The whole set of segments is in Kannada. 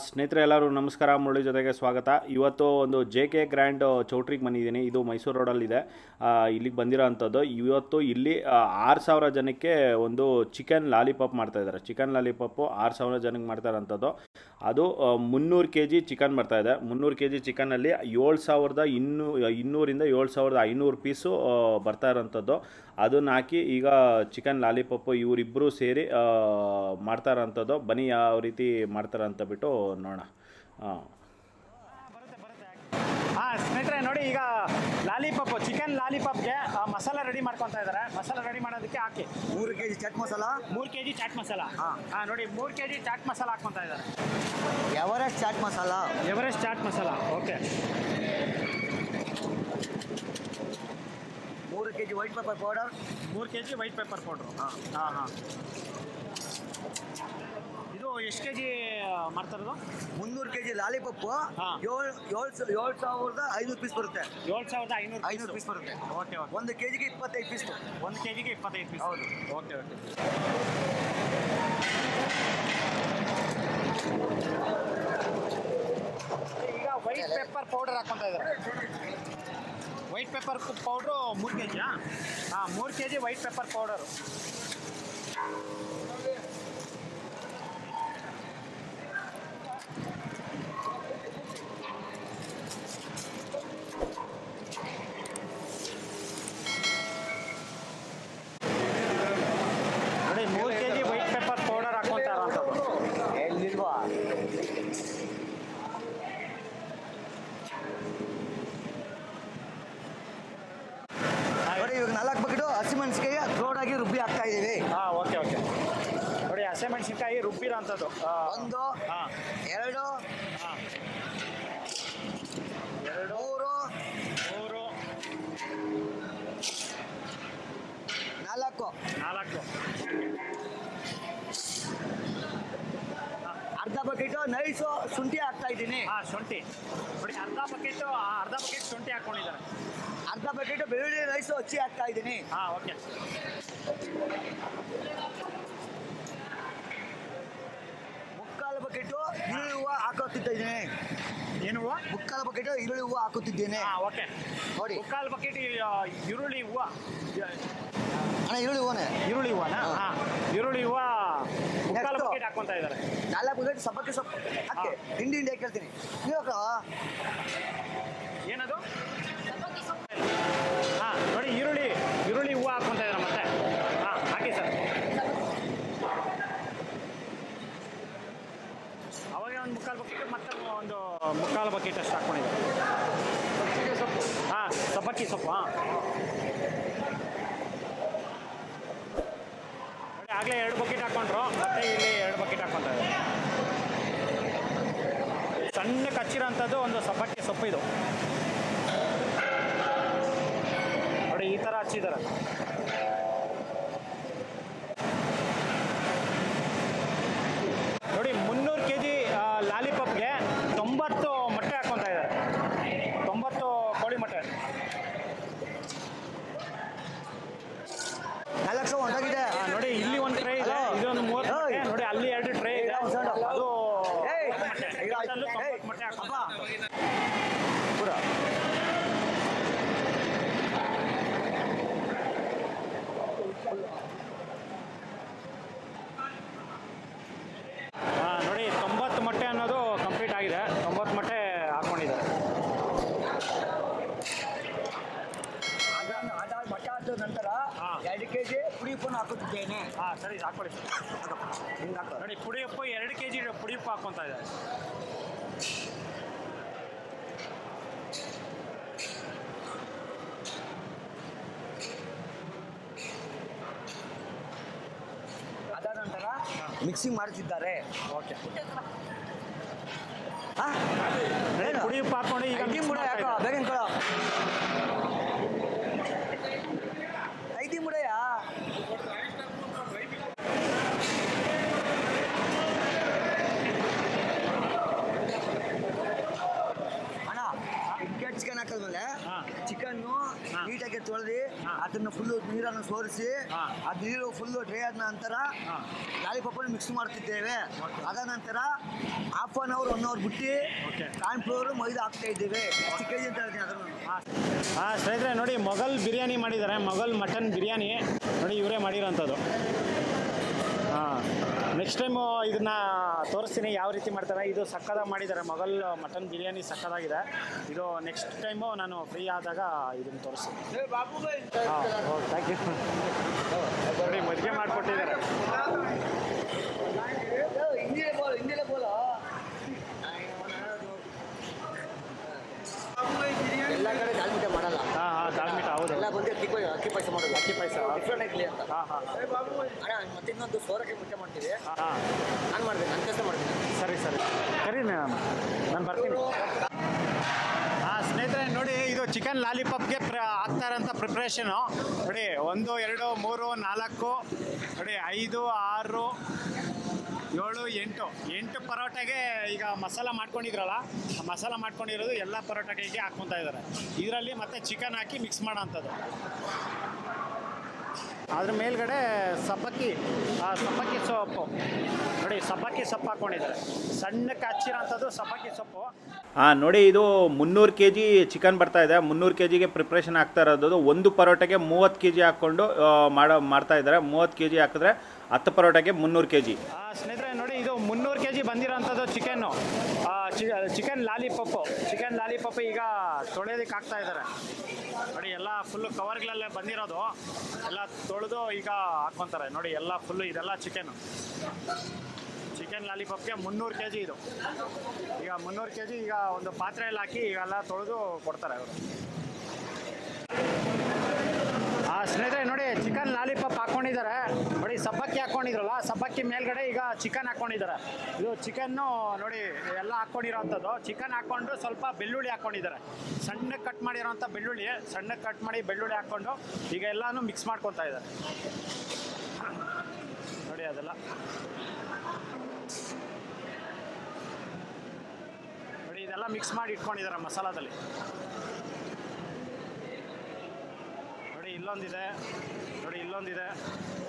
ಸ್ನೇಹಿತರೆ ಎಲ್ಲರೂ ನಮಸ್ಕಾರ. ಮುರಳಿ ಜೊತೆಗೆ ಸ್ವಾಗತ. ಇವತ್ತು ಒಂದು JK ಗ್ರ್ಯಾಂಡ್ ಚೌಟ್ರಿಗೆ ಬಂದಿದ್ದೀನಿ. ಇದು ಮೈಸೂರು ರೋಡಲ್ಲಿದೆ. ಇಲ್ಲಿಗೆ ಬಂದಿರೋ ಅಂಥದ್ದು. ಇವತ್ತು ಇಲ್ಲಿ 6,000 ಜನಕ್ಕೆ ಒಂದು ಚಿಕನ್ ಲಾಲಿಪಾಪ್ ಮಾಡ್ತಾಯಿದ್ದಾರೆ. ಚಿಕನ್ ಲಾಲಿಪಾಪು 6,000 ಜನಕ್ಕೆ ಮಾಡ್ತಾರಂಥದ್ದು. ಅದು 300 kg ಚಿಕನ್ ಬರ್ತಾಯಿದೆ. 300 kg ಚಿಕನಲ್ಲಿ 7,200ರಿಂದ 7,500 ಪೀಸು ಬರ್ತಾ ಇರೋಂಥದ್ದು. ಅದನ್ನು ಹಾಕಿ ಈಗ ಚಿಕನ್ ಲಾಲಿಪಾಪು ಇವರಿಬ್ಬರು ಸೇರಿ ಮಾಡ್ತಾರಂಥದ್ದು. ಬನ್ನಿ ಯಾವ ರೀತಿ ಮಾಡ್ತಾರೆ ಅಂತ ಬಿಟ್ಟು ನೋಡೋಣ. ಸ್ನೇಹಿತರೆ ನೋಡಿ, ಈಗ ಲಾಲಿಪಾಪ್ ಚಿಕನ್ ಲಾಲಿಪಾಪ್ಗೆ ಮಸಾಲ ರೆಡಿ ಮಾಡ್ಕೊತಾ ಇದ್ದಾರೆ. ಮಸಾಲ ರೆಡಿ ಮಾಡೋದಕ್ಕೆ ಹಾಕಿ 3 kg ಚಾಟ್ ಮಸಾಲ, 3 kg ಚಾಟ್ ಮಸಾಲ. ನೋಡಿ 3 kg ಚಾಟ್ ಮಸಾಲ ಹಾಕ್ಕೊತಾ ಇದ್ದಾರೆ. Everest chaat masala, Everest chaat masala. Okay. 3 kg white pepper powder, 3 kg white pepper powder. ಹಾಂ. ಇದು ಎಷ್ಟು kg ಮಾಡ್ತಾರದು? 300 kg ಲಾಲಿಪಾಪ್ ಹಾ. 7,500 ಪೀಸ್ ಬರುತ್ತೆ. 7,500 ಪೀಸ್ ಬರುತ್ತೆ. ಓಕೆ. 1 kgಗೆ 25 ಪೀಸ್. 1 kgಗೆ 25 ಪೀಸ್. ಹೌದು. ಓಕೆ. ಈಗ ವೈಟ್ ಪೆಪ್ಪರ್ ಪೌಡರ್ ಹಾಕ್ಕೊತಾ ಇದ್ದಾರೆ. White pepper powder 3 kg. 3 kg white pepper powder. ನೋಡಿ 3 kg ವೈಟ್ ಪೆಪ್ಪರ್ ಪೌಡರ್ ಹಾಕ್ಕೊತಾ ಇರೋಂಥದ್ದು. ಎಲ್ಲಿಲ್ವಾ? ನೋಡಿ ಇವಾಗ 4 ಬಕೆಟು ಹಸಿಮೆಣಸಿಕಾಯಿ ರೋಡಾಗಿ ರುಬ್ಬಿ ಹಾಕ್ತಾ ಇದೀವಿ. ಓಕೆ. ನೋಡಿ ಹಸಿಮೆಣಸಿನ್ಕಾಯಿ ರುಬ್ಬಿರೋ ಅಂಥದ್ದು. 1 2 2 3 4 ಅರ್ಧ ಬಕೆಟು ನೈಸು ಶುಂಠಿ ಹಾಕ್ತಾ ಇದ್ದೀನಿ. ಶುಂಠಿ ನೋಡಿ ಅರ್ಧ ಬಕೆಟ್ ಶುಂಠಿ ಹಾಕ್ಕೊಂಡಿದ್ದಾರೆ. ಅರ್ಧ ಬಕೆಟು ಬೆಳ್ಳುಳ್ಳಿ ರೈಸು ಹಚ್ಚಿ ಹಾಕ್ತಾ ಇದ್ದೀನಿ. ಓಕೆ. ಮುಕ್ಕಾಲು ಬಕೆಟು ಈರುಳ್ಳಿ ಹೂವು ಹಾಕೋತಿದ್ದೀನಿ. ಏನು ಹೂವು? ಮುಕ್ಕಾಲು ಬಕೆಟು ಈರುಳ್ಳಿ ಹೂವು ಹಾಕುತ್ತಿದ್ದೇನೆ. ಓಕೆ. ನೋಡಿ ಮುಕ್ಕಾಲು ಬಕೆಟ್ ಈರುಳ್ಳಿ ಹೂವು. ಅಣ್ಣ ಈರುಳ್ಳಿ ಹೂವನೇ. ಈರುಳ್ಳಿ ಹೂವನಾ? ಈರುಳ್ಳಿ ಹೂವು ಮುಕ್ಕಾಲು Next. ಬಕೆಟ್ ಹಾಕ್ಕೊತಾ ಇದ್ದಾರೆ. 4 ಬಕೆಟ್ ಸಬ್ಬಕ್ಕಿ ಸೊಪ್ಪು ಹಾಕಿ ಹಿಂಡಿ ಹಾಕಿ ಹೇಳ್ತೀನಿ. ಇವಾಗ ಏನದು? ನೋಡಿ ಈರುಳ್ಳಿ ಹೂವು ಹಾಕ್ಕೊತಾ ಇದ್ದಾರೆ ಮತ್ತೆ. ಹಾಕಿ ಸರ್. ಅವಾಗ ಒಂದು ಮುಕ್ಕಾಲು ಬಕೆಟ್ ಮತ್ತೆ ಒಂದು ಮುಕ್ಕಾಲು ಬಕೆಟ್ ಅಷ್ಟು ಹಾಕ್ಕೊಂಡಿದ್ದಾರೆ. ಸಬ್ಬಕ್ಕಿ ಸೊಪ್ಪು. ನೋಡಿ ಆಗಲೇ 2 ಬಕೆಟ್ ಹಾಕ್ಕೊಂಡ್ರು, ಮತ್ತೆ ಇಲ್ಲಿ 2 ಬಕೆಟ್ ಹಾಕ್ಕೊತಾ ಇದ್ದಾರೆ. ಸಣ್ಣಕ್ಕೆ ಹಚ್ಚಿರೋಂಥದ್ದು ಒಂದು ಸಬ್ಬಕ್ಕಿ ಸೊಪ್ಪು ಇದು. ನೋಡಿ ಈ ಥರ ಹಚ್ಚಿದ್ದಾರೆ. ನೋಡಿ 300 kg ಲಾಲಿಪಾಪ್ಗೆ 90 ಮೊಟ್ಟೆ ಹಾಕ್ಕೊತಾ ಇದ್ದಾರೆ. 90 ಕೋಳಿ ಮೊಟ್ಟೆ. 4 ಹೊಂಟಾಗಿದೆ. ನೋಡಿ ಇಲ್ಲಿ ಒಂದು ಟ್ರೇ ಇದೆ, ಇದೊಂದು 30 ಮೊಟ್ಟೆ. ನೋಡಿ ಅಲ್ಲಿ 2 ಟ್ರೇ ಇದೆ. ಅದು ಮೊಟ್ಟೆ ಹಾಕೋದು ಪೂರ. ನೋಡಿ 90 ಮೊಟ್ಟೆ ಅನ್ನೋದು ಕಂಪ್ಲೀಟ್ ಆಗಿದೆ. 90 ಮೊಟ್ಟೆ ಹಾಕ್ಕೊಂಡಿದ್ದಾರೆ. ಮೊಟ್ಟೆ ಹಾಕಿದ ನಂತರ 2 kg ಪುಡಿ ಉಪ್ಪನ್ನು ಹಾಕುತ್ತಿದ್ದೇನೆ. ಸರಿ ಹಾಕೊಳ್ಳಿ ಸರ್. ಹಿಂಗೆ ಹಾಕೋ. ನೋಡಿ ಪುಡಿ ಉಪ್ಪು 2 kg ಪುಡಿ ಉಪ್ಪು ಹಾಕ್ಕೊತಾ ಇದ್ದಾರೆ. ಅದಾದ ನಂತರ ಮಿಕ್ಸಿಂಗ್ ಮಾಡುತ್ತಿದ್ದಾರೆ. ಓಕೆ. ಏನು? ಪುಡಿ ಉಪ್ಪು ಹಾಕ್ಕೊಂಡು ಈಗ ಐಟಿ ಮುಡ ಯಾಕೋ ಬೇಗನ್ ಕೊಡ. ಐಟಿ ಮುಡಯ್ಯ. ಅಣ್ಣ ಚಿಕನ್ ಹಾಕಿದ್ಮೇಲೆ ಚಿಕನ್ನು ನೀಟಾಗಿ ತೊಳೆದು ಅದನ್ನ ಫುಲ್ಲು ನೀರನ್ನು ಸೋರಿಸಿ ಆ ನೀರು ಫುಲ್ಲು ಡ್ರೈ ಆದ ನಂತರ ಲಾಲಿಪಾಪನ್ನು ಮಿಕ್ಸ್ ಮಾಡ್ತಿದ್ದೇವೆ. ಅದ ನಂತರ ಆ ಹಾಫ್ ಅನ್ ಅವರ್ 1 ಅವರ್ ಬಿಟ್ಟು ಕಾರ್ನ್ಫ್ಲೋರು ಮೈದಾ ಹಾಕ್ತಾ ಇದ್ದೀವಿ. 10 kg ಅಂತ ಹೇಳ್ತೀನಿ ಅದನ್ನು. ಹಾಂ ಸ್ನೇಹಿತರೆ ನೋಡಿ, ಮೊಘಲ್ ಬಿರಿಯಾನಿ ಮಾಡಿದ್ದಾರೆ. ಮೊಘಲ್ ಮಟನ್ ಬಿರಿಯಾನಿ ನೋಡಿ ಇವರೇ ಮಾಡಿರೋಂಥದ್ದು. ಹಾಂ, ನೆಕ್ಸ್ಟ್ ಟೈಮು ಇದನ್ನು ತೋರಿಸ್ತೀನಿ ಯಾವ ರೀತಿ ಮಾಡ್ತಾರೆ. ಇದು ಸಕ್ಕದಾಗಿ ಮಾಡಿದ್ದಾರೆ, ಮೊಘಲ್ ಮಟನ್ ಬಿರಿಯಾನಿ ಸಕ್ಕದಾಗಿದೆ. ಇದು ನೆಕ್ಸ್ಟ್ ಟೈಮು ನಾನು ಫ್ರೀ ಆದಾಗ ಇದನ್ನು ತೋರಿಸ್ತೀನಿ. ಹಾಂ, ಓಕೆ, ಥ್ಯಾಂಕ್ ಯು. ನೋಡಿ ಮದುವೆ ಮಾಡಿಕೊಟ್ಟಿದ್ದಾರೆ. ಎಲ್ಲ ಕಡೆ ದಾಲ್ ಮಿಠಾಯಿ ಮಾಡಲ್ಲ. ಹಾಂ, ದಾಲ್ ಮಿಠಾಯಿ ಹೌದು. ಎಲ್ಲ ಬಂದು ಅಕ್ಕಿ ಪಾಯಸ ಮಾಡೋದು. ಅಕ್ಕಿ ಪಾಯಸ ಡಿಫ್ರೆಂಟ್ ಆಗಲಿ ಅಂತ. ಹಾಂ. ಅಣ್ಣ ಮತ್ತೆ ಇನ್ನೊಂದು ಸೋರಕಾಯಿ ಮುಟ್ಟೆ ಮಾಡ್ತೀವಿ. ಹಾಂ, ನಾನು ಮಾಡ್ತೀನಿ, ನನ್ನ ಕೆಲಸ ಮಾಡ್ತೀನಿ. ಸರಿ ಕರೀ ನಾನು ಬರ್ತೀನಿ. ಹಾಂ ಸ್ನೇಹಿತರೆ ನೋಡಿ, ಇದು ಚಿಕನ್ ಲಾಲಿಪಾಪ್ಗೆ ಆಗ್ತಾ ಇರೋಂಥ ಪ್ರಿಪ್ರೇಷನು ನೋಡಿ. 1 2 3 4 ನೋಡಿ 5 6 7 8 ಪರೋಟಾಗೆ ಈಗ ಮಸಾಲ ಮಾಡ್ಕೊಂಡಿದ್ರಲ್ಲ, ಆ ಮಸಾಲ ಮಾಡ್ಕೊಂಡಿರೋದು ಎಲ್ಲ ಪರೋಟಾಗೆ ಹಾಕ್ಕೊತಾ ಇದ್ದಾರೆ. ಇದರಲ್ಲಿ ಮತ್ತೆ ಚಿಕನ್ ಹಾಕಿ ಮಿಕ್ಸ್ ಮಾಡೋ ಅಂಥದ್ದು. ಅದ್ರ ಮೇಲ್ಗಡೆ ಸಬ್ಬಕ್ಕಿ ಸೊಪ್ಪು ನೋಡಿ, ಸಬ್ಬಕ್ಕಿ ಸೊಪ್ಪು ಹಾಕ್ಕೊಂಡಿದ್ದಾರೆ. ಸಣ್ಣಕ್ಕೆ ಹಚ್ಚಿರೋಂಥದ್ದು ಸಬ್ಬಕ್ಕಿ ಸೊಪ್ಪು. ನೋಡಿ, ಇದು 300 kg ಚಿಕನ್ ಬರ್ತಾ ಇದೆ. 300 kgಗೆ ಪ್ರಿಪ್ರೇಷನ್ ಆಗ್ತಾ ಇರೋದು. ಒಂದು ಪರೋಟಗೆ 30 kg ಹಾಕ್ಕೊಂಡು ಮಾಡ್ತಾ ಇದ್ದಾರೆ. 30 kg ಹಾಕಿದ್ರೆ 10 ಪರೋಟಗೆ 300 kg. ಸ್ನೇಹಿತರೆ ನೋಡಿ, ಇದು 300 kg ಬಂದಿರೋಂಥದ್ದು ಚಿಕನ್ನು. ಚಿಕನ್ ಲಾಲಿಪಾಪು ಈಗ ತೊಳೆಯೋದಕ್ಕೆ ಹಾಕ್ತಾ ಇದ್ದಾರೆ ನೋಡಿ. ಎಲ್ಲ ಫುಲ್ಲು ಕವರ್ಗಳಲ್ಲೇ ಬಂದಿರೋದು, ಎಲ್ಲ ತೊಳೆದು ಈಗ ಹಾಕ್ಕೊತಾರೆ ನೋಡಿ. ಎಲ್ಲ ಫುಲ್ಲು ಇದೆಲ್ಲ ಚಿಕನ್ ಲಾಲಿಪಾಪ್ಗೆ 300 kg ಇದು. ಈಗ 300 kg ಈಗ ಒಂದು ಪಾತ್ರೆಯಲ್ಲಿ ಹಾಕಿ ಈಗೆಲ್ಲ ತೊಳೆದು ಕೊಡ್ತಾರೆ ಅವರು. ಸ್ನೇಹಿತರೆ ನೋಡಿ, ಚಿಕನ್ ಲಾಲಿಪಾಪ್ ಹಾಕ್ಕೊಂಡಿದ್ದಾರೆ ನೋಡಿ. ಸಬ್ಬಕ್ಕಿ ಹಾಕ್ಕೊಂಡಿದ್ರಲ್ಲ, ಸಬ್ಬಕ್ಕಿ ಮೇಲ್ಗಡೆ ಈಗ ಚಿಕನ್ ಹಾಕ್ಕೊಂಡಿದ್ದಾರೆ. ಇದು ಚಿಕನ್ನು ನೋಡಿ ಎಲ್ಲ ಹಾಕ್ಕೊಂಡಿರೋಂಥದ್ದು. ಚಿಕನ್ ಹಾಕ್ಕೊಂಡು ಸ್ವಲ್ಪ ಬೆಳ್ಳುಳ್ಳಿ ಹಾಕ್ಕೊಂಡಿದ್ದಾರೆ. ಸಣ್ಣಕ್ಕೆ ಕಟ್ ಮಾಡಿರೋಂಥ ಬೆಳ್ಳುಳ್ಳಿ, ಸಣ್ಣಕ್ಕೆ ಕಟ್ ಮಾಡಿ ಬೆಳ್ಳುಳ್ಳಿ ಹಾಕ್ಕೊಂಡು ಈಗ ಎಲ್ಲನೂ ಮಿಕ್ಸ್ ಮಾಡ್ಕೊತಾ ಇದ್ದಾರೆ ನೋಡಿ. ಅದೆಲ್ಲ ನೋಡಿ, ಇದೆಲ್ಲ ಮಿಕ್ಸ್ ಮಾಡಿ ಇಟ್ಕೊಂಡಿದ್ದಾರೆ ಮಸಾಲದಲ್ಲಿ ನೋಡಿ. ಇಲ್ಲೊಂದಿದೆ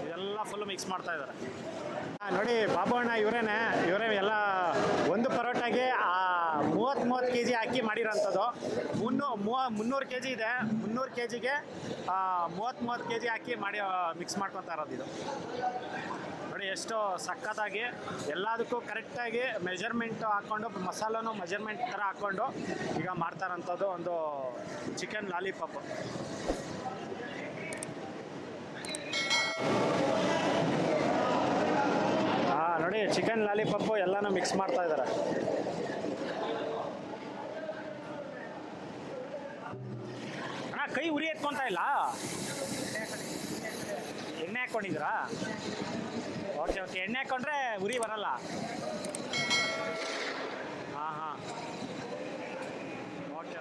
ಇದೆಲ್ಲ ಫುಲ್ಲು ಮಿಕ್ಸ್ ಮಾಡ್ತಾ ಇದ್ದಾರೆ ನೋಡಿ. ಬಾಬು ಅಣ್ಣ ಇವರೇ ಎಲ್ಲ ಒಂದು ಪರೋಟಾಗೆ 30 kg ಹಾಕಿ ಮಾಡಿರೋಂಥದ್ದು. 300 kg ಇದೆ. 300 kgಗೆ 30 kg ಹಾಕಿ ಮಾಡಿ ಮಿಕ್ಸ್ ಮಾಡ್ಕೊತಾ ಇರೋದು ಇದು ನೋಡಿ. ಎಷ್ಟು ಸಖತ್ತಾಗಿ ಎಲ್ಲದಕ್ಕೂ ಕರೆಕ್ಟಾಗಿ ಮೆಜರ್ಮೆಂಟು ಹಾಕ್ಕೊಂಡು, ಮಸಾಲನೂ ಮೆಜರ್ಮೆಂಟ್ ಥರ ಹಾಕ್ಕೊಂಡು ಈಗ ಮಾಡ್ತಾರಂಥದ್ದು ಒಂದು ಚಿಕನ್ ಲಾಲಿಪಾಪ್. ನೋಡಿ, ಚಿಕನ್ ಲಾಲಿಪಾಪು ಎಲ್ಲನೂ ಮಿಕ್ಸ್ ಮಾಡ್ತಾ ಇದ್ದಾರೆ. ಅಣ್ಣ ಕೈ ಉರಿ ಎತ್ಕೊತಾ ಇಲ್ಲ, ಎಣ್ಣೆ ಹಾಕ್ಕೊಂಡಿದ್ದೀರಾ? ಓಕೆ, ಎಣ್ಣೆ ಹಾಕ್ಕೊಂಡ್ರೆ ಉರಿ ಬರಲ್ಲ. ಹಾಂ, ಓಕೆ.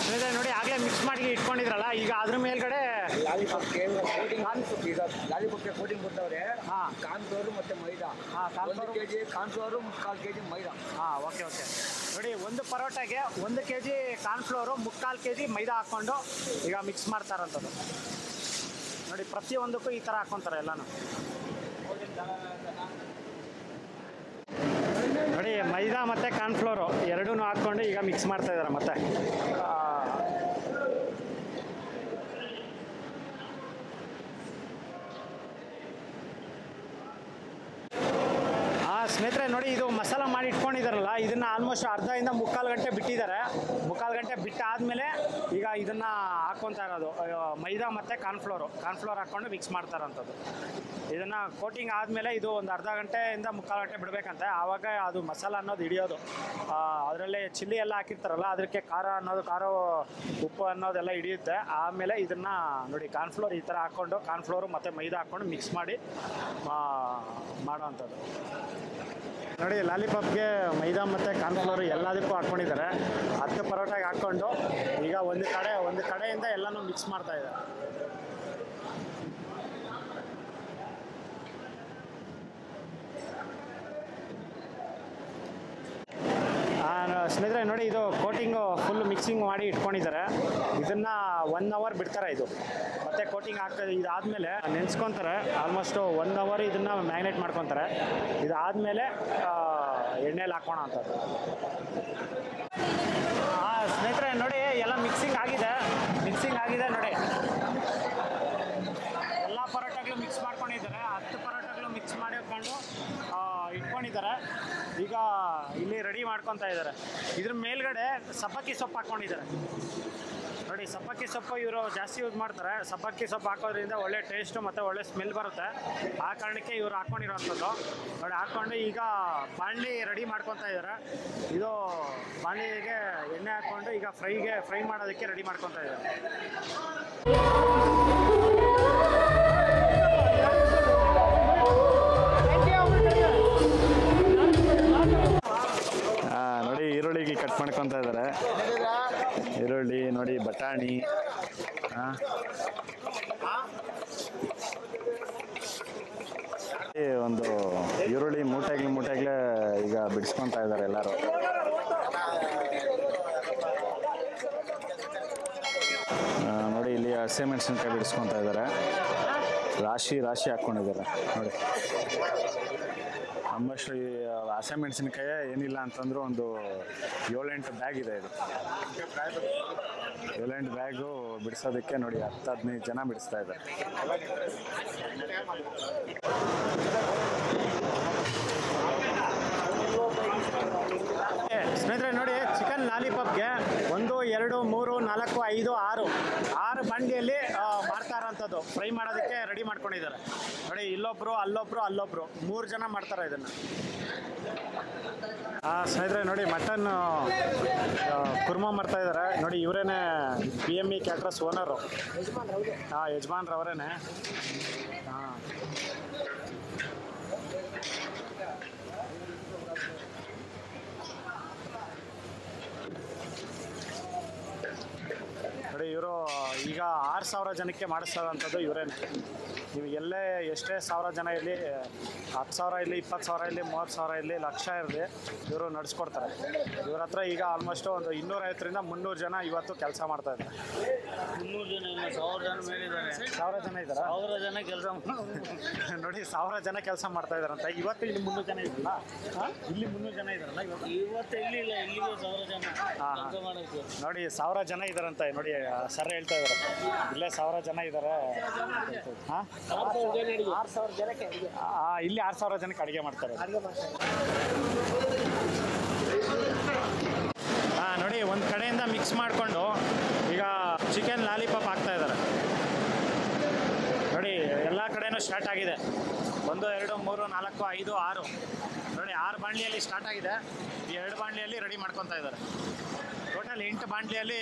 ಸ್ನೇಹಿತರೆ ನೋಡಿ, ಆಗಲೇ ಮಿಕ್ಸ್ ಮಾಡಿ ಇಟ್ಕೊಂಡಿದ್ರಲ್ಲ, ಈಗ ಅದ್ರ ಮೇಲ್ಗಡೆ ಲಾಲಿಪಾಪ್ಗೆ ಕೋಟಿಂಗ್ ಕೊಡ್ತಾವ್ರೆ. ಕಾರ್ನ್ಫ್ಲೋರು ಮತ್ತು ಮೈದಾ. 1 kg ಕಾರ್ನ್ಫ್ಲೋರು, 3/4 kg ಮೈದಾ. ಓಕೆ. ನೋಡಿ, ಒಂದು ಪರೋಟಾಗೆ 1 kg ಕಾರ್ನ್ಫ್ಲೋರು, 3/4 kg ಮೈದಾ ಹಾಕ್ಕೊಂಡು ಈಗ ಮಿಕ್ಸ್ ಮಾಡ್ತಾರಂಥದ್ದು ನೋಡಿ. ಪ್ರತಿಯೊಂದಕ್ಕೂ ಈ ಥರ ಹಾಕ್ಕೊತಾರೆ ಎಲ್ಲನೂ ನೋಡಿ. ಮೈದಾ ಮತ್ತು ಕಾರ್ನ್ಫ್ಲೋರು ಎರಡೂ ಹಾಕ್ಕೊಂಡು ಈಗ ಮಿಕ್ಸ್ ಮಾಡ್ತಾ ಇದ್ದಾರೆ ಮತ್ತೆ. ಸ್ನೇಹಿತರೆ ನೋಡಿ, ಇದು ಮಸಾಲ ಮಾಡಿ ಇಟ್ಕೊಂಡಿದ್ದಾರಲ್ಲ, ಇದನ್ನು ಆಲ್ಮೋಸ್ಟ್ ಅರ್ಧದಿಂದ 3/4 ಗಂಟೆ ಬಿಟ್ಟಿದ್ದಾರೆ. 3/4 ಗಂಟೆ ಬಿಟ್ಟಾದಮೇಲೆ ಈಗ ಇದನ್ನು ಹಾಕ್ಕೊತಾ ಇರೋದು ಮೈದಾ ಮತ್ತು ಕಾರ್ನ್ಫ್ಲೋರ್ ಹಾಕ್ಕೊಂಡು ಮಿಕ್ಸ್ ಮಾಡ್ತಾರಂಥದ್ದು. ಇದನ್ನು ಕೋಟಿಂಗ್ ಆದಮೇಲೆ ಇದು ಒಂದು ಅರ್ಧ ಗಂಟೆಯಿಂದ 3/4 ಗಂಟೆ ಬಿಡಬೇಕಂತೆ. ಆವಾಗ ಅದು ಮಸಾಲ ಅನ್ನೋದು ಹಿಡಿಯೋದು. ಅದರಲ್ಲೇ ಚಿಲ್ಲಿ ಎಲ್ಲ ಹಾಕಿರ್ತಾರಲ್ಲ, ಅದಕ್ಕೆ ಖಾರ ಉಪ್ಪು ಅನ್ನೋದೆಲ್ಲ ಹಿಡಿಯುತ್ತೆ. ಆಮೇಲೆ ಇದನ್ನು ನೋಡಿ, ಕಾರ್ನ್ಫ್ಲೋರ್ ಈ ಥರ ಹಾಕ್ಕೊಂಡು, ಕಾರ್ನ್ಫ್ಲೋರು ಮತ್ತು ಮೈದಾ ಹಾಕ್ಕೊಂಡು ಮಿಕ್ಸ್ ಮಾಡಿ ಮಾಡೋವಂಥದ್ದು ನೋಡಿ. ಲಾಲಿಪಾಪ್ಗೆ ಮೈದಾ ಮತ್ತು ಕಾರ್ನ್ಫ್ಲೋರ್ ಎಲ್ಲದಕ್ಕೂ ಹಾಕ್ಕೊಂಡಿದ್ದಾರೆ. 10 ಪರೋಟಾಗೆ ಹಾಕ್ಕೊಂಡು ಈಗ ಒಂದು ಕಡೆಯಿಂದ ಎಲ್ಲನೂ ಮಿಕ್ಸ್ ಮಾಡ್ತಾ ಇದ್ದಾರೆ. ಸ್ನೇಹಿತರೆ ನೋಡಿ, ಇದು ಕೋಟಿಂಗು ಫುಲ್ ಮಿಕ್ಸಿಂಗ್ ಮಾಡಿ ಇಟ್ಕೊಂಡಿದ್ದಾರೆ. ಇದನ್ನು 1 ಅವರ್ ಬಿಡ್ತಾರೆ. ಇದು ಮತ್ತೆ ಕೋಟಿಂಗ್ ಇದಾದಮೇಲೆ ನೆನೆಸ್ಕೊತಾರೆ. ಆಲ್ಮೋಸ್ಟು 1 ಅವರ್ ಇದನ್ನು ಮ್ಯಾಗ್ನೇಟ್ ಮಾಡ್ಕೊತಾರೆ. ಇದಾದಮೇಲೆ ಎಣ್ಣೆಲಿ ಹಾಕೋಣ ಅಂಥದ್ದು. ಸ್ನೇಹಿತರೆ ನೋಡಿ, ಎಲ್ಲ ಮಿಕ್ಸಿಂಗ್ ಆಗಿದೆ ನೋಡಿ. ಎಲ್ಲ ಪರೋಟಗಳು ಮಿಕ್ಸ್ ಮಾಡ್ಕೊಂಡಿದ್ದಾರೆ. 10 ಪರೋಟಗಳು ಮಿಕ್ಸ್ ಮಾಡಿಕೊಂಡು ಇಟ್ಕೊಂಡಿದ್ದಾರೆ. ಈಗ ಇಲ್ಲಿ ರೆಡಿ ಮಾಡ್ಕೊತಾ ಇದ್ದಾರೆ. ಇದ್ರ ಮೇಲ್ಗಡೆ ಸಬ್ಬಕ್ಕಿ ಸೊಪ್ಪು ಹಾಕ್ಕೊಂಡಿದ್ದಾರೆ ನೋಡಿ. ಸಬ್ಬಕ್ಕಿ ಸೊಪ್ಪು ಇವರು ಜಾಸ್ತಿ ಯೂಸ್ ಮಾಡ್ತಾರೆ. ಸಬ್ಬಕ್ಕಿ ಸೊಪ್ಪು ಹಾಕೋದ್ರಿಂದ ಒಳ್ಳೆ ಟೇಸ್ಟು ಮತ್ತು ಒಳ್ಳೆ ಸ್ಮೆಲ್ ಬರುತ್ತೆ. ಆ ಕಾರಣಕ್ಕೆ ಇವರು ಹಾಕ್ಕೊಂಡಿರೋವಂಥದ್ದು ನೋಡಿ. ಹಾಕ್ಕೊಂಡು ಈಗ ಬಾಣಲಿ ರೆಡಿ ಮಾಡ್ಕೊತಾ ಇದ್ದಾರೆ. ಇದು ಬಾಣಲಿಗೆ ಎಣ್ಣೆ ಹಾಕ್ಕೊಂಡು ಈಗ ಫ್ರೈ ಮಾಡೋದಕ್ಕೆ ರೆಡಿ ಮಾಡ್ಕೊತಾ ಇದ್ದಾರೆ. ನೋಡಿ, ಈರುಳ್ಳಿಗೆ ಕಟ್ ಮಾಡ್ಕೊತಾ ಇದ್ದಾರೆ. ಈರುಳ್ಳಿ ನೋಡಿ, ಬಟಾಣಿ, ಒಂದು ಈರುಳ್ಳಿ ಮೂಟೆಗ್ಲೆ ಈಗ ಬಿಡಿಸ್ಕೊತಾ ಇದ್ದಾರೆ ಎಲ್ಲರೂ. ನೋಡಿ, ಇಲ್ಲಿ ಹಸಿಮೆಣಸಿನ್ಕಾಯಿ ಬಿಡಿಸ್ಕೊತಾ ಇದ್ದಾರೆ. ರಾಶಿ ಹಾಕ್ಕೊಂಡಿದ್ದಾರೆ ನೋಡಿ. ಆಲ್ಮೋಸ್ಟ್ ಈ ಹಸಿಮೆಣಸಿನ್ಕಾಯಿ ಏನಿಲ್ಲ ಅಂತಂದ್ರೂ ಒಂದು 7-8 ಬ್ಯಾಗ್ ಇದೆ. ಇದು 7-8 ಬ್ಯಾಗು ಬಿಡಿಸೋದಕ್ಕೆ ನೋಡಿ 10-15 ಜನ ಬಿಡಿಸ್ತಾ ಇದ್ದಾರೆ. ಸ್ನೇಹಿತರೆ ನೋಡಿ, ಚಿಕನ್ ಲಾಲಿಪಾಪ್ಗೆ 1, 2, 3, 4, 5, 6 ಬಂಡಿಯಲ್ಲಿ ಮಾಡ್ತಾ ಇರೋಂಥದ್ದು ಫ್ರೈ ಮಾಡೋದಕ್ಕೆ ರೆಡಿ ಮಾಡ್ಕೊಂಡಿದ್ದಾರೆ ನೋಡಿ. ಇಲ್ಲೊಬ್ರು, ಅಲ್ಲೊಬ್ರು 3 ಜನ ಮಾಡ್ತಾರೆ ಇದನ್ನು. ಸ್ನೇಹಿತರೆ ನೋಡಿ, ಮಟನ್ ಕುರ್ಮಾ ಮಾಡ್ತಾ ಇದ್ದಾರೆ ನೋಡಿ. ಇವರೇನೆ PME ಕ್ಯಾಟ್ರಸ್ ಓನರು. ಯಜಮಾನ್ರವರೇನೆ. ನೋಡಿ, ಇವರು ಈಗ 6,000 ಜನಕ್ಕೆ ಮಾಡಿಸ್ತಾರಂಥದ್ದು ಇವರೇನೆ. ನೀವು ಎಲ್ಲೇ ಎಷ್ಟೇ 1,000 ಜನ ಇರಲಿ, 10,000 ಇರಲಿ, 20,000 ಇರಲಿ, 30,000 ಇರಲಿ, ಲಕ್ಷ ಇರಲಿ, ಇವರು ನಡೆಸ್ಕೊಡ್ತಾರೆ. ಇವ್ರ ಹತ್ರ ಈಗ ಆಲ್ಮೋಸ್ಟ್ ಒಂದು 250ರಿಂದ 300 ಜನ ಇವತ್ತು ಕೆಲಸ ಮಾಡ್ತಾ ಇದ್ದಾರೆ. 300 ಜನ ಇಲ್ಲ, 1000 ಜನ ಮೇಲಿದ್ದಾರೆ. 1000 ಜನ ಇದ್ದಾರೆ. 1000 ಜನ ಕೆಲಸ ನೋಡಿ, 1000 ಜನ ಕೆಲಸ ಮಾಡ್ತಾ ಇದ್ದಾರಂತ. ಇವತ್ತು ಇಲ್ಲಿ 300 ಜನ ಇದ್ರಲ್ಲ, ಇಲ್ಲಿ 300 ಜನ ಇದ್ದಾರಲ್ಲ ಇವತ್ತು ಇಲ್ಲಿಲ್ಲ, ಇಲ್ಲಿಗೆ 1000 ಜನ ಕೆಲಸ ಮಾಡೋಕ್ಕೆ. ನೋಡಿ, 1000 ಜನ ಇದ್ದಾರಂತ ನೋಡಿ. ಸರ್ ಹೇಳ್ತಾ ಇದ್ದಾರೆ ಇಲ್ಲೇ 1000 ಜನ ಇದ್ದಾರೆ. ಇಲ್ಲಿ 6,000 ಜನಕ್ಕೆ ಅಡುಗೆ ಮಾಡ್ತಾರೆ. ನೋಡಿ, ಒಂದು ಕಡೆಯಿಂದ ಮಿಕ್ಸ್ ಮಾಡಿಕೊಂಡು ಈಗ ಚಿಕನ್ ಲಾಲಿಪಾಪ್ ಹಾಕ್ತಾ ಇದ್ದಾರೆ ನೋಡಿ. ಎಲ್ಲ ಕಡೆನೂ ಸ್ಟಾರ್ಟ್ ಆಗಿದೆ. 1, 2, 3, 4, 5, 6 ನೋಡಿ. 6 ಬಾಣಲಿಯಲ್ಲಿ ಸ್ಟಾರ್ಟ್ ಆಗಿದೆ. ಈ 2 ಬಾಣಲಿಯಲ್ಲಿ ರೆಡಿ ಮಾಡ್ಕೊತಾ ಇದ್ದಾರೆ. ಟೋಟಲ್ 8 ಬಾಣಲಿಯಲ್ಲಿ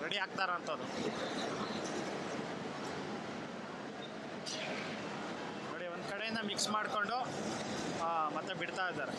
ರೆಡಿ ಆಗ್ತಾ ಇರೋಂಥದ್ದು ನೋಡಿ. ಒಂದು ಕಡೆಯಿಂದ ಮಿಕ್ಸ್ ಮಾಡಿಕೊಂಡು ಮತ್ತೆ ಬಿಡ್ತಾ ಇದ್ದಾರೆ.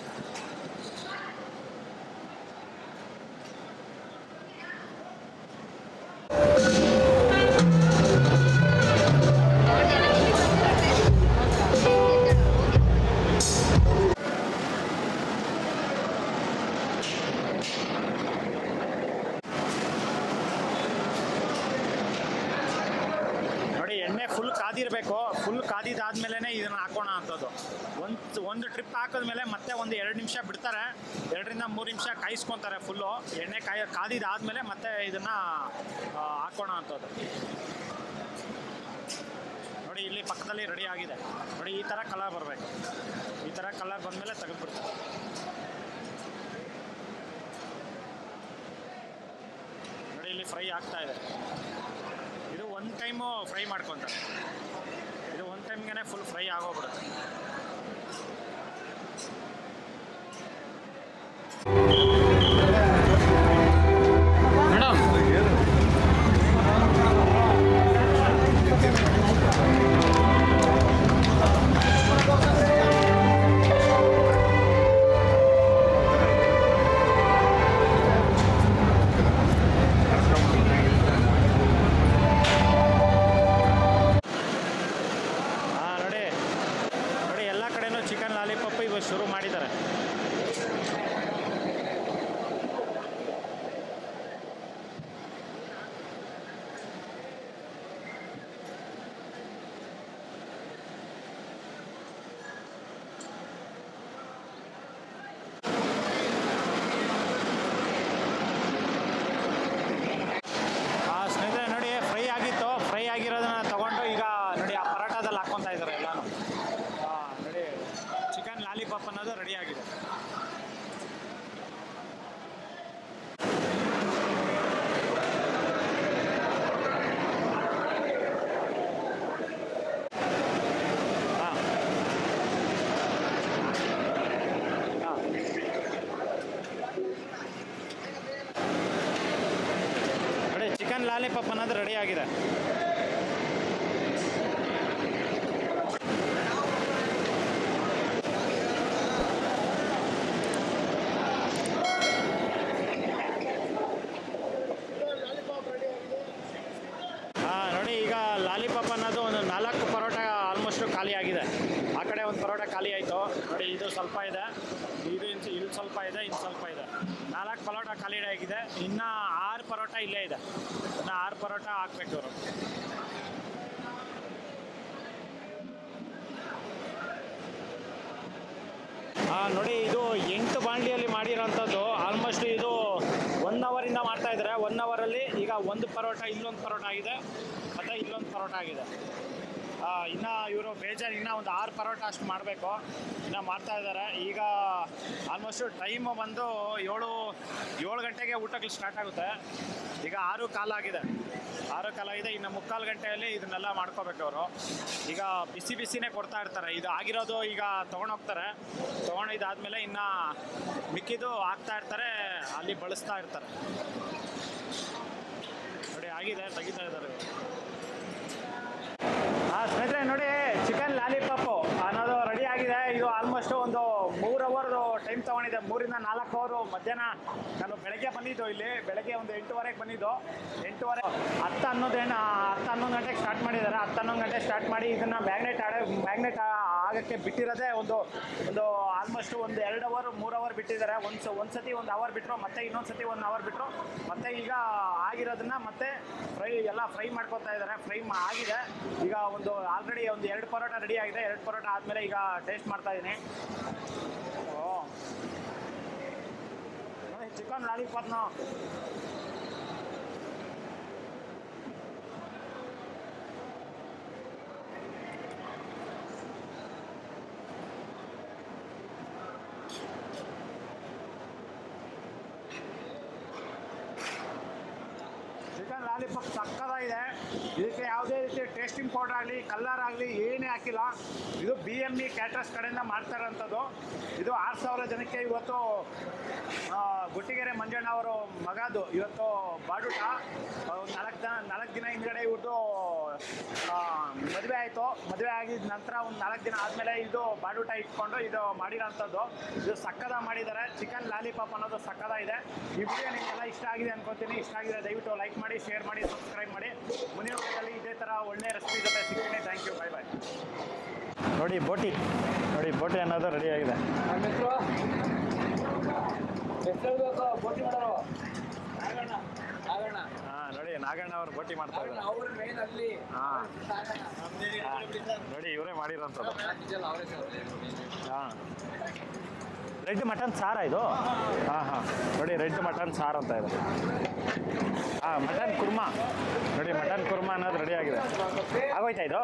ಎಣ್ಣೆ ಫುಲ್ ಕಾದಿರಬೇಕು. ಫುಲ್ ಕಾದಿದ್ದಾದ್ಮೇಲೆ ಇದನ್ನು ಹಾಕೋಣ ಅಂಥದ್ದು. ಒಂದು ಟ್ರಿಪ್ ಹಾಕಿದ್ಮೇಲೆ ಮತ್ತೆ ಒಂದು 2 ನಿಮಿಷ ಬಿಡ್ತಾರೆ. 2ರಿಂದ 3 ನಿಮಿಷ ಕಾಯಿಸ್ಕೊತಾರೆ. ಫುಲ್ಲು ಎಣ್ಣೆ ಕಾದಿದ್ದಾದ್ಮೇಲೆ ಮತ್ತೆ ಇದನ್ನು ಹಾಕೋಣ ಅಂಥದ್ದು ನೋಡಿ. ಇಲ್ಲಿ ಪಕ್ಕದಲ್ಲಿ ರೆಡಿ ಆಗಿದೆ ನೋಡಿ. ಈ ಥರ ಕಲರ್ ಬರಬೇಕು. ಈ ಥರ ಕಲರ್ ಬಂದಮೇಲೆ ತೆಗೆದುಬಿಡ್ತಾರೆ ನೋಡಿ. ಇಲ್ಲಿ ಫ್ರೈ ಆಗ್ತಾ ಇದೆ. ಇದು ಒಂದು ಟೈಮು ಫ್ರೈ ಮಾಡ್ಕೊತಾರೆ. ಇದು ಒಂದು ಟೈಮ್ಗೆ ಫುಲ್ ಫ್ರೈ ಆಗೋಗ್ಬಿಡುತ್ತೆ. ಚಿಕನ್ ಲಾಲಿಪಾಪ್ ಇವಾಗ ಶುರು ಮಾಡಿದ್ದಾರೆ. ಲಾಲಿಪಾಪ್ ಅನ್ನೋದು ರೆಡಿ ಆಗಿದೆ. ನೋಡಿ ಚಿಕನ್ ಲಾಲಿಪಾಪ್ ಅನ್ನೋದು ರೆಡಿ ಆಗಿದೆ. ನೋಡಿ ಈಗ ಲಾಲಿಪಾಪ್ ಅನ್ನೋದು ಒಂದು 4 ಪರೋಟ ಆಲ್ಮೋಸ್ಟ್ ಖಾಲಿ ಆಗಿದೆ. ಆ ಕಡೆ ಒಂದು ಪರೋಟ ಖಾಲಿ ಆಯಿತು. ನೋಡಿ ಇದು ಸ್ವಲ್ಪ ಇದೆ, ಇದು ಇಲ್ಲಿ ಸ್ವಲ್ಪ ಇದೆ, ಇನ್ನು ಸ್ವಲ್ಪ ಇದೆ. 4 ಪರೋಟ ಖಾಲಿ ಆಗಿದೆ. ಇನ್ನು 6 ಪರೋಟ ಇಲ್ಲೇ ಇದೆ. ಇನ್ನು 6 ಪರೋಟ ಹಾಕ್ಬೇಕು ಇವರು. ನೋಡಿ ಇದು 8 ಬಾಣಲಿಯಲ್ಲಿ ಮಾಡಿರೋಂಥದ್ದು. ಆಲ್ಮೋಸ್ಟ್ ಇದು 1 ಅವರಿಂದ ಮಾಡ್ತಾ ಇದ್ದಾರೆ. 1 ಅವರಲ್ಲಿ ಈಗ ಒಂದು ಪರೋಟ, ಇಲ್ಲೊಂದು ಪರೋಟ ಆಗಿದೆ, ಮತ್ತು ಇಲ್ಲೊಂದು ಪರೋಟ ಆಗಿದೆ. ಇನ್ನು ಇವರು ಬೇಜಾರು ಇನ್ನೂ ಒಂದು 6 ಪರೋಟ ಅಷ್ಟು ಮಾಡಬೇಕು, ಇನ್ನೂ ಮಾಡ್ತಾ ಇದ್ದಾರೆ. ಈಗ ಆಲ್ಮೋಸ್ಟ್ ಟೈಮು ಬಂದು 7 ಗಂಟೆಗೆ ಊಟಕ್ಕೆ ಸ್ಟಾರ್ಟ್ ಆಗುತ್ತೆ. ಈಗ 6:15 ಆಗಿದೆ. 6:15 ಆಗಿದೆ. ಇನ್ನು 3/4 ಗಂಟೆಯಲ್ಲಿ ಇದನ್ನೆಲ್ಲ ಮಾಡ್ಕೋಬೇಕು ಅವರು. ಈಗ ಬಿಸಿನೇ ಕೊಡ್ತಾ ಇರ್ತಾರೆ. ಇದು ಆಗಿರೋದು ಈಗ ತೊಗೊಂಡೋಗ್ತಾರೆ. ತೊಗೊಂಡಿದ್ದಾದಮೇಲೆ ಇನ್ನು ಮಿಕ್ಕಿದ್ದು ಹಾಕ್ತಾ ಇರ್ತಾರೆ, ಅಲ್ಲಿ ಬಳಸ್ತಾ ಇರ್ತಾರೆ. ನೋಡಿ ಆಗಿದೆ, ತೆಗಿತಾ ಇದ್ದಾರೆ. ಸ್ನೇಹಿತರೆ ನೋಡಿ ಚಿಕನ್ ಲಾಲಿಪಾಪು ಅನ್ನೋದು ರೆಡಿ ಆಗಿದೆ. ಇದು ಆಲ್ಮೋಸ್ಟ್ ಒಂದು 3 ಅವರ್ ಟೈಮ್ ತೊಗೊಂಡಿದೆ. 3 ರಿಂದ 4 ಅವರು. ಮಧ್ಯಾಹ್ನ ನಾನು ಬೆಳಗ್ಗೆ ಬಂದಿದ್ದು, ಇಲ್ಲಿ ಬೆಳಗ್ಗೆ ಒಂದು 8:15ಗೆ ಬಂದಿದ್ದು. 8:15 10-11 ಗಂಟೆಗೆ ಸ್ಟಾರ್ಟ್ ಮಾಡಿದ್ದಾರೆ. 10-11 ಗಂಟೆ ಸ್ಟಾರ್ಟ್ ಮಾಡಿ ಇದನ್ನು ಮ್ಯಾಗ್ನೆಟ್ ಆಗೋಕ್ಕೆ ಬಿಟ್ಟಿರೋದೇ ಒಂದು ಆಲ್ಮೋಸ್ಟ್ ಒಂದು 2 ಅವರ್ 3 ಅವರ್ ಬಿಟ್ಟಿದ್ದಾರೆ. ಒಂದು ಸತಿ 1 ಅವರ್ ಬಿಟ್ಟರು, ಮತ್ತೆ ಇನ್ನೊಂದು ಸತಿ 1 ಅವರ್ ಬಿಟ್ಟರು. ಮತ್ತೆ ಈಗ ಆಗಿರೋದನ್ನ ಮತ್ತೆ ಫ್ರೈ ಮಾಡ್ಕೊತಾ ಇದ್ದಾರೆ. ಫ್ರೈ ಆಗಿದೆ. ಈಗ ಆಲ್ರೆಡಿ ಒಂದು 2 ಪರೋಟ ರೆಡಿ ಆಗಿದೆ. 2 ಪರೋಟ ಆದಮೇಲೆ ಈಗ ಟೇಸ್ಟ್ ಮಾಡ್ತಾ ಇದ್ದೀನಿ. ಚಿಕನ್ ಲಾಲಿಪಾಪ್ನ ಚಿಕನ್ ಲಾಲಿಪಾಪ್ ಸಕ್ಕತ್ತಾಗಿದೆ. ಇದಕ್ಕೆ ಯಾವುದೇ ರೀತಿ ಟೇಸ್ಟಿಂಗ್ ಪೌಡರ್ ಆಗಲಿ, ಕಲರ್ ಆಗಲಿ ಏನೇ ಹಾಕಿಲ್ಲ. ಇದು BME ಕ್ಯಾಟ್ರಸ್ ಕಡೆಯಿಂದ ಮಾಡ್ತಾರಂಥದ್ದು. ಇದು 6,000 ಜನಕ್ಕೆ ಇವತ್ತು ಗುಟ್ಟಿಗೆರೆ ಮಂಜಣ್ಣ ಅವರು ಮಗದು ಇವತ್ತು ಬಾಡೂಟ. 4 ದಿನ ಹಿಂದ್ಗಡೆ ಇವ್ರದ್ದು ಮದುವೆ ಆಯಿತು. ಮದುವೆ ಆಗಿದ ನಂತರ ಒಂದು 4 ದಿನ ಆದಮೇಲೆ ಇದು ಬಾಡೂಟ ಇಟ್ಕೊಂಡು ಇದು ಮಾಡಿರೋಂಥದ್ದು. ಇದು ಸಕ್ಕದ ಮಾಡಿದ್ದಾರೆ. ಚಿಕನ್ ಲಾಲಿಪಾಪ್ ಅನ್ನೋದು ಸಕ್ಕದ ಇದೆ. ಈ ವಿಡಿಯೋ ನಿಮಗೆಲ್ಲ ಇಷ್ಟ ಆಗಿದೆ ಅನ್ಕೋತೀನಿ. ಇಷ್ಟ ಆಗಿದೆ ದಯವಿಟ್ಟು ಲೈಕ್ ಮಾಡಿ, ಶೇರ್ ಮಾಡಿ, ಸಬ್ಸ್ಕ್ರೈಬ್ ಮಾಡಿ. ಮುಂದಿನ ವಿಡಿಯೋದಲ್ಲಿ ಇದೇ ಥರ ಒಳ್ಳೆ ರೆಸಿಪಿ ಜೊತೆ ಸಿಗ್ತೀನಿ. ಥ್ಯಾಂಕ್ ಯು, ಬಾಯ್ ಬಾಯ್. ನೋಡಿ ಬೋಟಿ ಅನ್ನೋದು ರೆಡಿ ಆಗಿದೆ. ಬೋಟಿ ಮಾಡೋರು ನೋಡಿ ನಾಗಣ್ಣ ಅವರು ಬೋಟಿ ಮಾಡ್ತಾ ಇದ್ದಾರೆ. ನೋಡಿ ಇವರೇ ಮಾಡಿರೋಂಥದ್ದು. ರೆಡ್ ಮಟನ್ ಸಾರಾ ಇದು? ನೋಡಿ ರೆಡ್ ಮಟನ್ ಸಾರು ಅಂತ ಇದೆ. ಮಟನ್ ಕುರ್ಮಾ. ನೋಡಿ ಮಟನ್ ಕುರ್ಮಾ ಅನ್ನೋದು ರೆಡಿ ಆಗಿದೆ. ಆಗೋಯ್ತಾ ಇದು?